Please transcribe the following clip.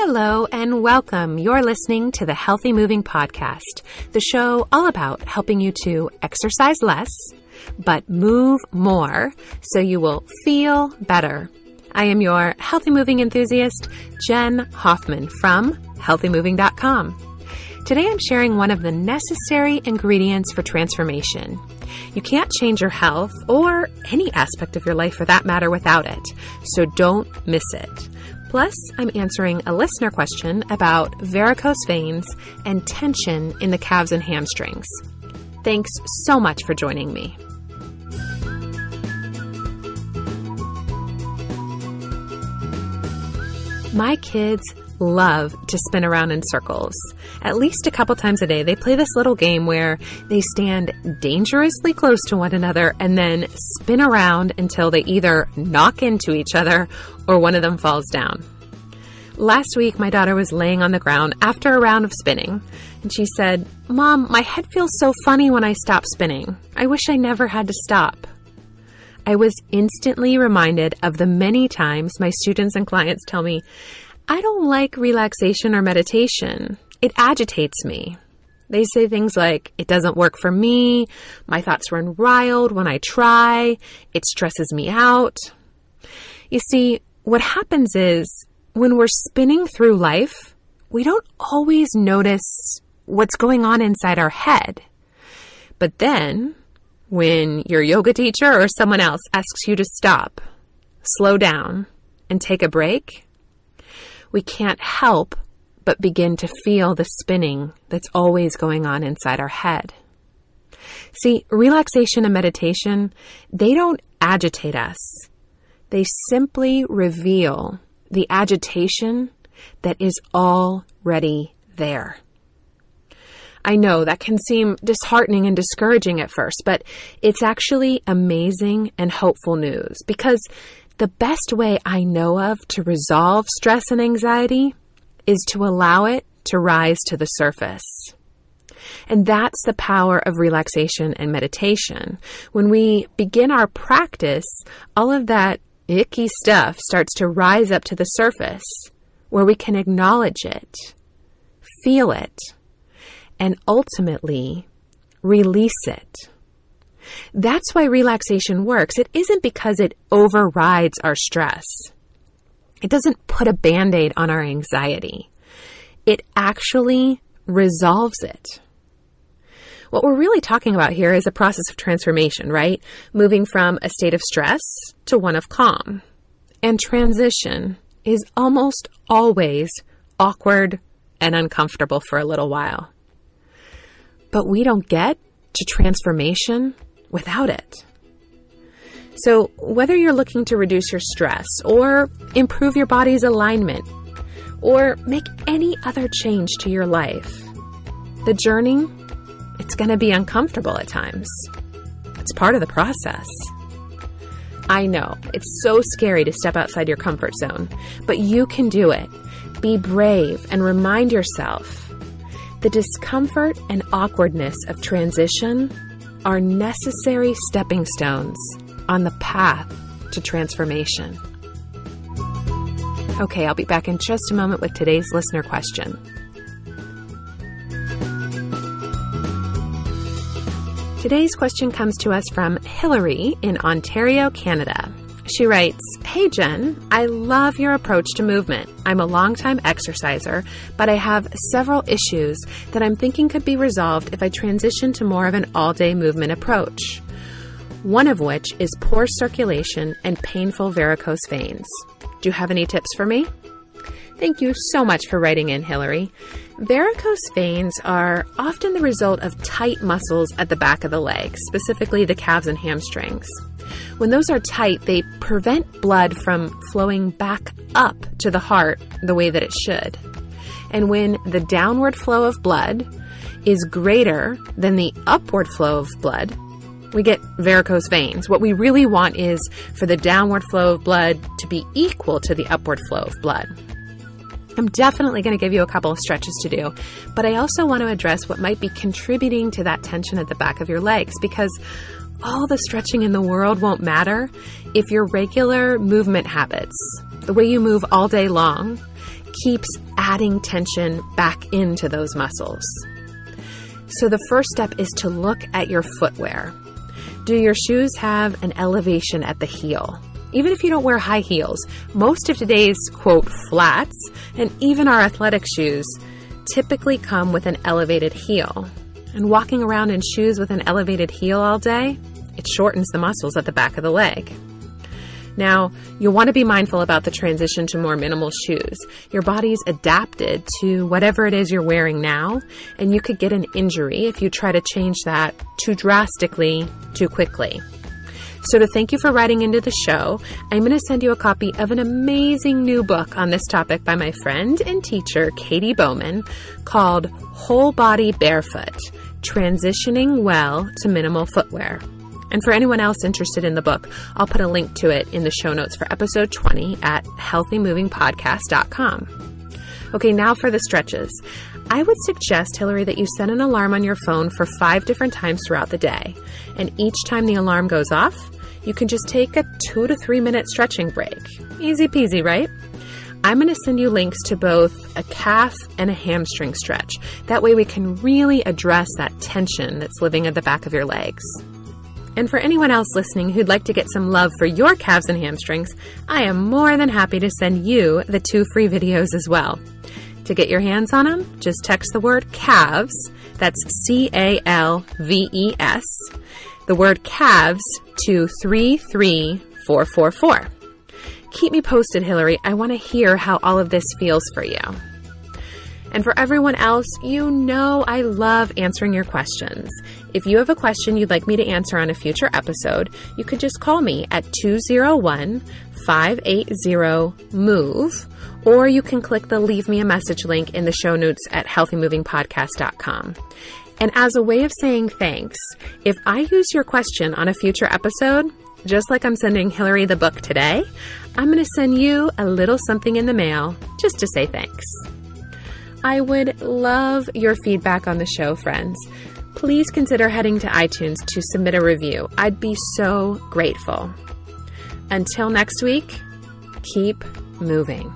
Hello and welcome. You're listening to the Healthy Moving Podcast, the show all about helping you to exercise less, but move more so you will feel better. I am your healthy moving enthusiast, Jen Hoffman from healthymoving.com. Today I'm sharing one of the necessary ingredients for transformation. You can't change your health or any aspect of your life for that matter without it, so don't miss it. Plus, I'm answering a listener question about varicose veins and tension in the calves and hamstrings. Thanks so much for joining me. My kids love to spin around in circles. At least a couple times a day, they play this little game where they stand dangerously close to one another and then spin around until they either knock into each other or one of them falls down. Last week, my daughter was laying on the ground after a round of spinning, and she said, "Mom, my head feels so funny when I stop spinning. I wish I never had to stop." I was instantly reminded of the many times my students and clients tell me, "I don't like relaxation or meditation. It agitates me." They say things like, "It doesn't work for me. My thoughts run wild when I try. It stresses me out." You see, what happens is when we're spinning through life, we don't always notice what's going on inside our head. But then, when your yoga teacher or someone else asks you to stop, slow down, and take a break, we can't help but begin to feel the spinning that's always going on inside our head. See, relaxation and meditation, they don't agitate us. They simply reveal the agitation that is already there. I know that can seem disheartening and discouraging at first, but it's actually amazing and hopeful news because the best way I know of to resolve stress and anxiety is to allow it to rise to the surface. And that's the power of relaxation and meditation. When we begin our practice, all of that icky stuff starts to rise up to the surface where we can acknowledge it, feel it, and ultimately release it. That's why relaxation works. It isn't because it overrides our stress. It doesn't put a Band-Aid on our anxiety. It actually resolves it. What we're really talking about here is a process of transformation, right? Moving from a state of stress to one of calm. And transition is almost always awkward and uncomfortable for a little while. But we don't get to transformation without it. So whether you're looking to reduce your stress or improve your body's alignment or make any other change to your life, the journey, it's going to be uncomfortable at times. It's part of the process. I know, it's so scary to step outside your comfort zone, but you can do it. Be brave and remind yourself the discomfort and awkwardness of transition are necessary stepping stones on the path to transformation. Okay, I'll be back in just a moment with today's listener question. Today's question comes to us from Hillary in Ontario, Canada. She writes, "Hey Jen, I love your approach to movement. I'm a longtime exerciser, but I have several issues that I'm thinking could be resolved if I transition to more of an all-day movement approach. One of which is poor circulation and painful varicose veins. Do you have any tips for me?" Thank you so much for writing in, Hillary. Varicose veins are often the result of tight muscles at the back of the legs, specifically the calves and hamstrings. When those are tight, they prevent blood from flowing back up to the heart the way that it should. And when the downward flow of blood is greater than the upward flow of blood, we get varicose veins. What we really want is for the downward flow of blood to be equal to the upward flow of blood. I'm definitely going to give you a couple of stretches to do, but I also want to address what might be contributing to that tension at the back of your legs, because all the stretching in the world won't matter if your regular movement habits, the way you move all day long, keeps adding tension back into those muscles. So the first step is to look at your footwear. Do your shoes have an elevation at the heel? Even if you don't wear high heels, most of today's, quote, flats, and even our athletic shoes, typically come with an elevated heel. And walking around in shoes with an elevated heel all day, it shortens the muscles at the back of the leg. Now, you'll want to be mindful about the transition to more minimal shoes. Your body's adapted to whatever it is you're wearing now, and you could get an injury if you try to change that too drastically, too quickly. So to thank you for writing into the show, I'm going to send you a copy of an amazing new book on this topic by my friend and teacher, Katie Bowman, called Whole Body Barefoot, Transitioning Well to Minimal Footwear. And for anyone else interested in the book, I'll put a link to it in the show notes for episode 20 at healthymovingpodcast.com. Okay, now for the stretches. I would suggest, Hillary, that you set an alarm on your phone for 5 different times throughout the day. And each time the alarm goes off, you can just take a 2 to 3 minute stretching break. Easy peasy, right? I'm going to send you links to both a calf and a hamstring stretch. That way we can really address that tension that's living at the back of your legs. And for anyone else listening who'd like to get some love for your calves and hamstrings, I am more than happy to send you the 2 free videos as well. To get your hands on them, just text the word calves, that's CALVES, the word calves to 33444. Keep me posted, Hillary. I want to hear how all of this feels for you. And for everyone else, you know I love answering your questions. If you have a question you'd like me to answer on a future episode, you could just call me at 201-580-MOVE, or you can click the Leave Me a Message link in the show notes at healthymovingpodcast.com. And as a way of saying thanks, if I use your question on a future episode, just like I'm sending Hillary the book today, I'm going to send you a little something in the mail just to say thanks. I would love your feedback on the show, friends. Please consider heading to iTunes to submit a review. I'd be so grateful. Until next week, keep moving.